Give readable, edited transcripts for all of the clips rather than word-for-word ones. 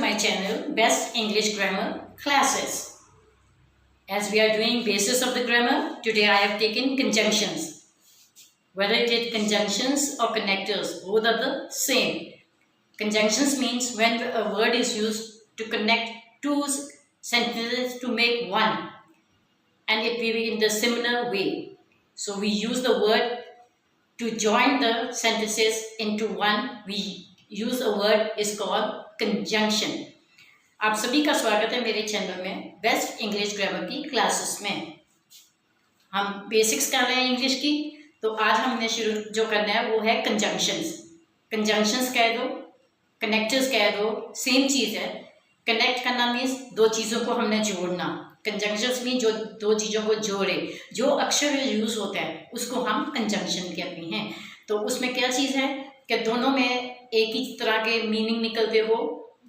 my channel Best English Grammar Classes. As we are doing basis of the grammar, today I have taken conjunctions. Whether it is conjunctions or connectors, both are the same. Conjunctions means when a word is used to connect two sentences to make one, and it will be in the similar way. So we use the word to join the sentences into one. We use a word is called conjunction. आप सभी का स्वागत है मेरे channel में best English grammar की classes में। हम बेसिक्स कर रहे हैं इंग्लिश की, तो आज हमने शुरू जो करना है वो है कंजंक्शंस। कंजंक्शंस कह दो, कनेक्टर्स कह दो, सेम चीज़ है। कनेक्ट करना मीन्स दो चीज़ों को हमने जोड़ना। कंजंक्शंस मीन जो दो चीज़ों को जोड़े, जो अक्षर यूज़ होता है उसको हम कंजंक्शन कहते हैं। तो उसमें क्या चीज़ है कि दोनों में एक ही तरह के मीनिंग निकलते हो,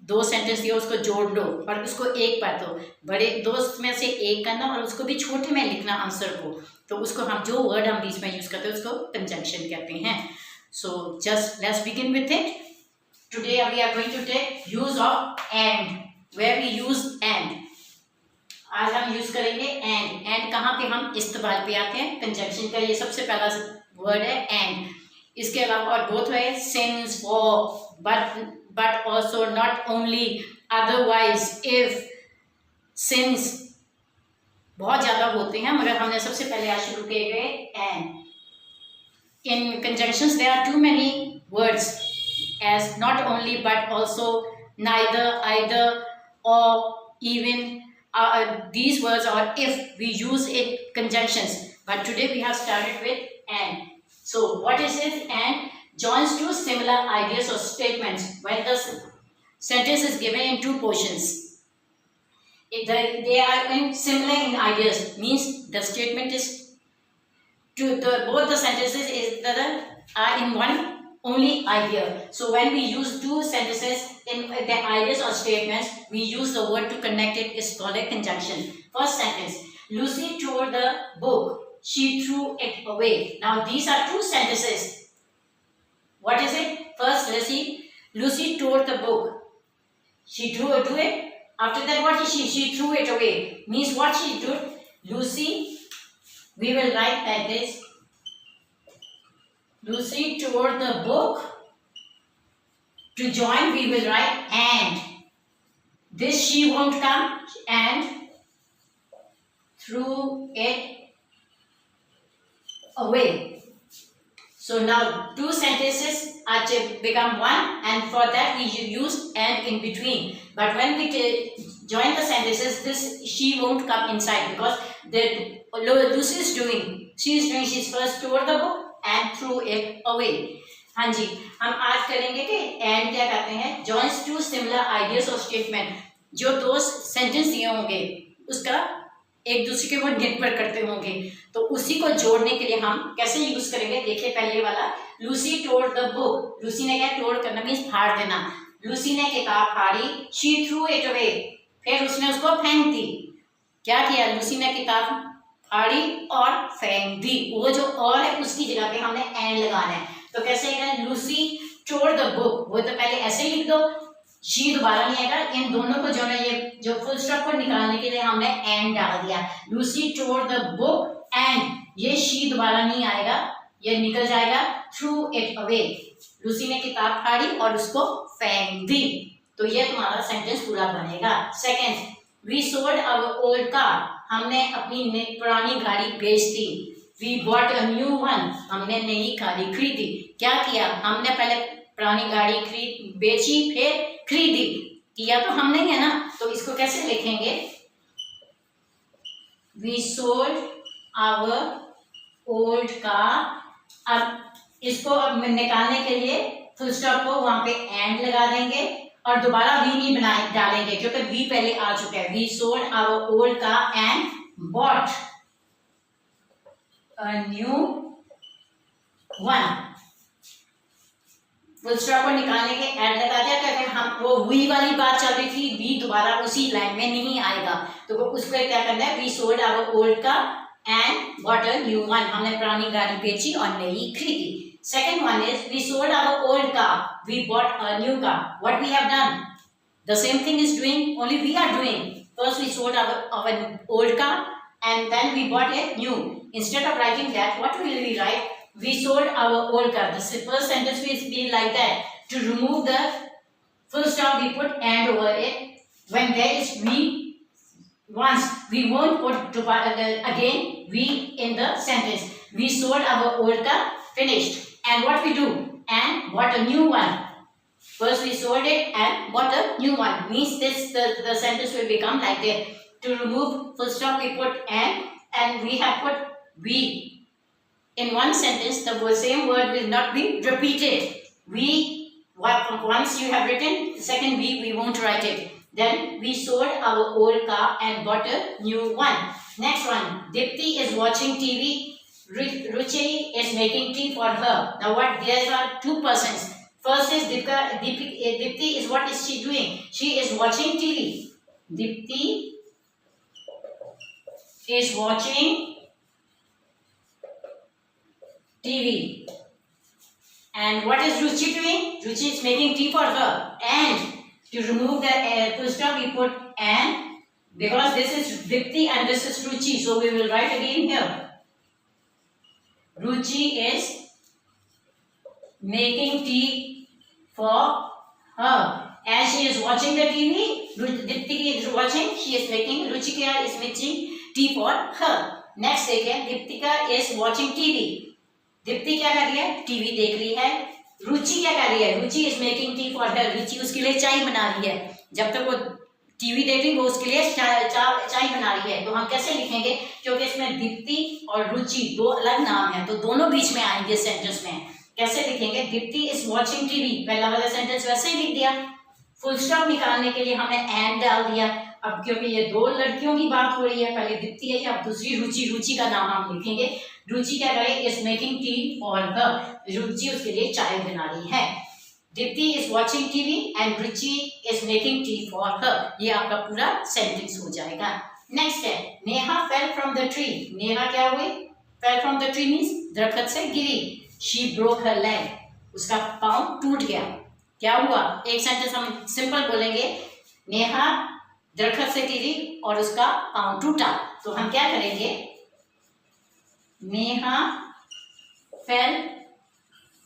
दो सेंटेंस दिया उसको जोड़ लो और उसको एक बात हो, बड़े दो में से एक करना और उसको भी छोटे में लिखना आंसर को, तो उसको हम जो वर्ड हम बीच में यूज़ करते हैं उसको कंजंक्शन कहते हैं। So just let's begin with it. Today we are going to take use of and, where we use and. आज हम यूज करेंगे एंड। एंड कहाँ पे हम इस्तेमाल पे आते हैं, कंजंक्शन का ये सबसे पहला वर्ड है एंड। इसके अलावा और बहुत है since, for, but also not only, otherwise, if, since, बहुत ज़्यादा होते हैं, मगर हमने सबसे पहले आज शुरू किए गए and। In conjunctions there are too many words as not only but also, neither, either, or, even. These words or if we use it conjunctions, but today we have started with and. So what is it? And joins two similar ideas or statements when the sentence is given in two portions. They are similar in ideas, means the statement is both the sentences are in one only idea. So when we use two sentences in the ideas or statements, we use the word to connect it is called a conjunction. First sentence: Lucy tore the book. She threw it away. Now these are two sentences. What is it? First, let's see. Lucy tore the book. She threw it. After that, what is she? She threw it away. Means what she did? Lucy, we will write like this. Lucy tore the book. To join, we will write and. This she won't come and threw it away. So now two sentences are to become one, and for that we use and in between. But when we join the sentences, this she won't come inside because Lucy is doing. She's first tore the book and threw it away. हाँ जी, हम आज करेंगे कि and क्या कहते हैं, joins two similar ideas or statement। जो दो सेंटेंस दिए होंगे उसका एक दूसरे के वो निर्भर करते होंगे, तो उसी को जोड़ने के लिए हम कैसे यूज करेंगे। देखिए पहले वाला, Lucy tour the book. Lucy ने क्या, टोर करना मीन्स फाड़ देना। लूसी ने किताब फाड़ी, शी थ्रू इट अवे, फिर उसने उसको फेंक दी। क्या किया, लूसी ने किताब फाड़ी और फेंक दी। वो जो और है उसकी जगह पे हमने एंड लगाना है। तो कैसे है, लूसी टोर द बुक, वो तो पहले ऐसे ही लिख दो, शी दोबारा नहीं आएगा। इन दोनों को जो है ये जो फुल स्टॉप को निकालने के लिए हमने एंड डाल दिया। Lucy tour the book and, ये शी दोबारा नहीं आएगा, ये निकल जाएगा। थ्रू इट अवे, लूसी ने किताब फाड़ी और उसको फेंक दी। तो ये तुम्हारा सेंटेंस पूरा बनेगा। Second, we sold our old car, हमने अपनी पुरानी गाड़ी बेच दी। We bought a new one, हमने नई गाड़ी खरीदी। क्या किया, हमने पहले पुरानी गाड़ी बेची फिर खरीदी। किया तो हमने ही है ना, तो इसको कैसे लिखेंगे, we sold our old car. अब इसको अब निकालने के लिए फुल स्टॉप को वहां पे एंड लगा देंगे और दोबारा वी नहीं डालेंगे क्योंकि वी पहले आ चुका है। We sold our old car and bought a new one. Full stop को निकालने के एंड लगा दिया, क्योंकि हम वो वी वाली बात चल रही थी, वी दोबारा उसी लाइन में नहीं आएगा, तो उसको क्या करना है, we sold our old car and bought a new one, हमने पुरानी गाड़ी बेची और नई खरीदी। Second one is we sold our old car, we bought a new car. What we have done, The same thing is doing, only we are doing. First we sold our old car and then we bought a new. Instead of writing that, what will we write? We sold our old car. The first sentence will be like that. To remove the full stop, we put and over it. When there is we, once, we won't put to, again we in the sentence. We sold our old car, finished. And what we do? And bought a new one. First we sold it and bought a new one. Means this the sentence will become like that. To remove full stop, we put and we have put we. In one sentence, the same word will not be repeated. We, once you have written the second we won't write it. Then we sold our old car and bought a new one. Next one, Dipti is watching TV. Ruchi is making tea for her. Now what? There are two persons. First is Dipti is, what is she doing? She is watching TV. Dipti is watching TV. And what is Ruchi doing? Ruchi is making tea for her. And to remove the full stop, we put and, because this is Dipti and this is Ruchi. So we will write again here. Ruchi is making tea for her. As she is watching the TV, Diptika is watching, she is making, Ruchika is making tea for her. Next again, Diptika is watching TV. Deepti क्या कर रही है? TV देख रही है. रुचि क्या कर रही है? Ruchi is making tea for her. Ruchi उसके लिए चाय बना रही है. जब तक वो टीवी देख रही है वो उसके लिए चाय बना रही है. तो हम कैसे लिखेंगे? क्योंकि इसमें दीप्ति और रुचि दो अलग नाम है, तो दोनों बीच में आएंगे सेंटेंस में. कैसे लिखेंगे? Deepti is watching TV. पहला वाला सेंटेंस वैसे ही लिख दिया. फुल स्टॉप निकालने के लिए हमने एंड डाल दिया. अब क्योंकि ये दो लड़कियों की बात हो रही है, पहले दीप्ति है, अब दूसरी रुचि. रुचि का नाम हम लिखेंगे. रुचि क्या करे? Is making tea for her. Ruchi उसके लिए चाय बना रही है. Deepti is watching TV and Ruchi is making tea for her. ये आपका पूरा सेंटेंस हो जाएगा. नेक्स्ट है Neha fell from the tree. Neha क्या हुई? Fell from the tree means दरख्त से गिरी. She broke her leg. उसका पाँव टूट गया. क्या हुआ? एक सेंटेंस हम सिंपल बोलेंगे. नेहा दरख्त से गिरी और उसका पाँव टूटा. तो हम क्या करेंगे? Neha fell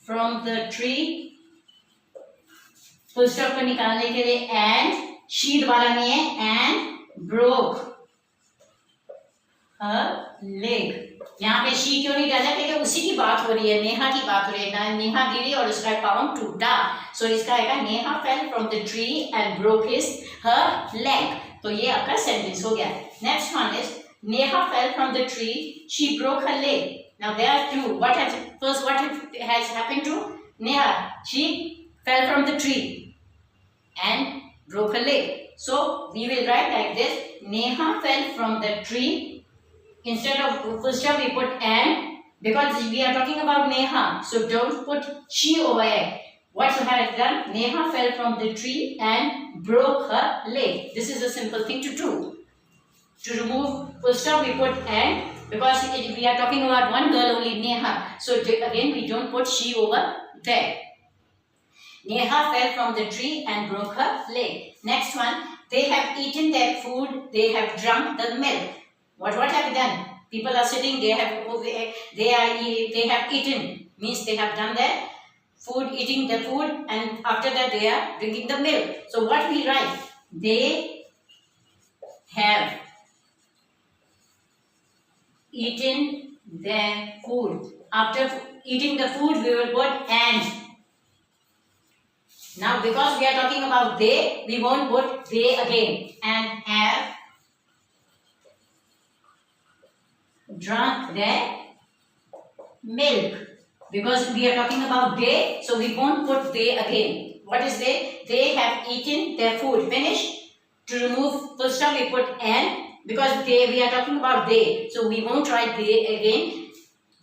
from the tree. Full stop को निकालने के लिए एंड. शी दोबारा नहीं है. And broke her leg. यहाँ पे शी क्यों नहीं डाला? क्योंकि उसी की बात हो रही है, नेहा की बात हो रही है. नेहा गिरी और उसका पाँव टूटा. सो इसका आएगा Neha fell from the tree and broke her leg. तो ये आपका सेंटेंस हो गया. Next one is Neha fell from the tree. She broke her leg. Now there are two. What has happened to Neha? She fell from the tree and broke her leg. So we will write like this. Neha fell from the tree. Instead of full stop, we put and, because we are talking about Neha. So don't put she over here. What has done? Neha fell from the tree and broke her leg. This is a simple thing to do. To remove full stop, we put and, because we are talking about one girl only, Neha. So again, we don't put she over there. Neha fell from the tree and broke her leg. Next one, they have eaten their food. They have drunk the milk. What have they done? People are sitting. They have eaten means they have done their food, eating the food, and after that they are drinking the milk. So what we write? They have eaten their food. After eating the food, we will put and. Now because we are talking about they, we won't put they again. And have drunk their milk. Because we are talking about they, so we won't put they again. What is they? They have eaten their food. Finish. To remove full stop, we put and. Because we are talking about they, so we won't write they again.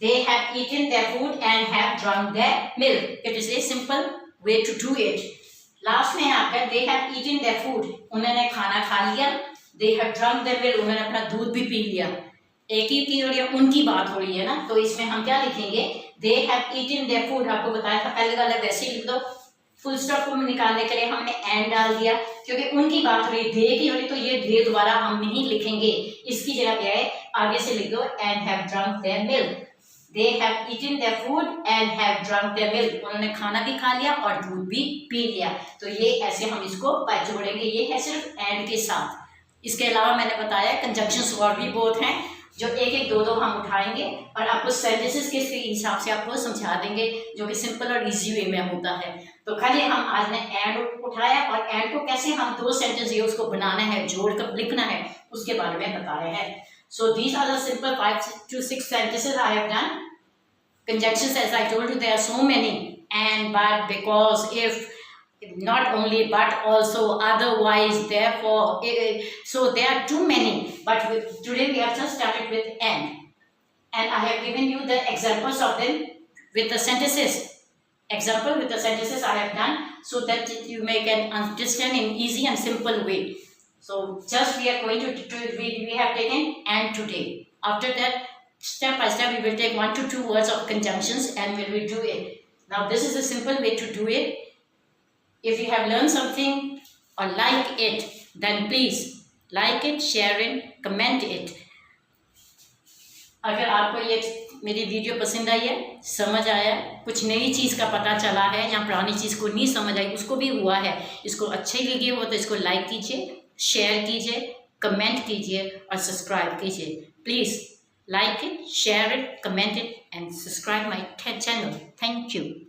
They have eaten their food and have drunk their milk. It is a simple way to do it. Last में आकर they have eaten their food. उन्होंने खाना खा लिया. They have drunk their milk. उन्होंने अपना दूध भी पी लिया. एक ही की हो रही है, उनकी बात हो रही है ना. तो इसमें हम क्या लिखेंगे? They have eaten their food. आपको बताया था पहले वाला वैसे ही लिख दो. फुल स्टॉप को निकालने के लिए हमने एंड डाल दिया, क्योंकि उनकी बात हो रही दे की हो रही, तो ये दे दोबारा हम नहीं लिखेंगे, इसकी जगह क्या है आगे से लिख दो and have drunk their milk. They have eaten their food and have drunk their milk, उन्होंने खाना भी खा लिया और दूध भी पी लिया। तो ये ऐसे हम इसको जोड़ेंगे, ये है सिर्फ एंड के साथ। इसके अलावा मैंने बताया कंजंक्शंस और भी बहुत हैं, जो एक एक दो दो हम उठाएंगे और आपको सेंटेंसेस के हिसाब से आपको समझा देंगे, जो कि सिंपल और इजी वे में होता है। तो खाली हम आज ने एंड उठाया और एंड को कैसे हम दो सेंटेंस ये उसको बनाना है, जोड़कर लिखना है, उसके बारे में बता रहे हैं। So these are the simple 5 to 6 sentences I have done. Conjunctions, as I told you, there are so many, and but, because, if, not only but also, otherwise, therefore, so there are too many, but today we have just started with and I have given you the examples of them with the sentences. Example with the sentences I have done, so that you may can understand in easy and simple way. So just we are going to we have taken and today. After that, step by step we will take 1 to 2 words of conjunctions and we will do it. Now this is a simple way to do it. If you have learned something or like it, then please like it, share it, comment it. अगर आपको ये मेरी video पसंद आई है, समझ आया, कुछ नई चीज़ का पता चला है या पुरानी चीज़ को नहीं समझ आई, उसको भी हुआ है, इसको अच्छे लगे हो तो इसको लाइक कीजिए, शेयर कीजिए, कमेंट कीजिए और सब्सक्राइब कीजिए। Please like it, share it, comment it and subscribe my channel. Thank you.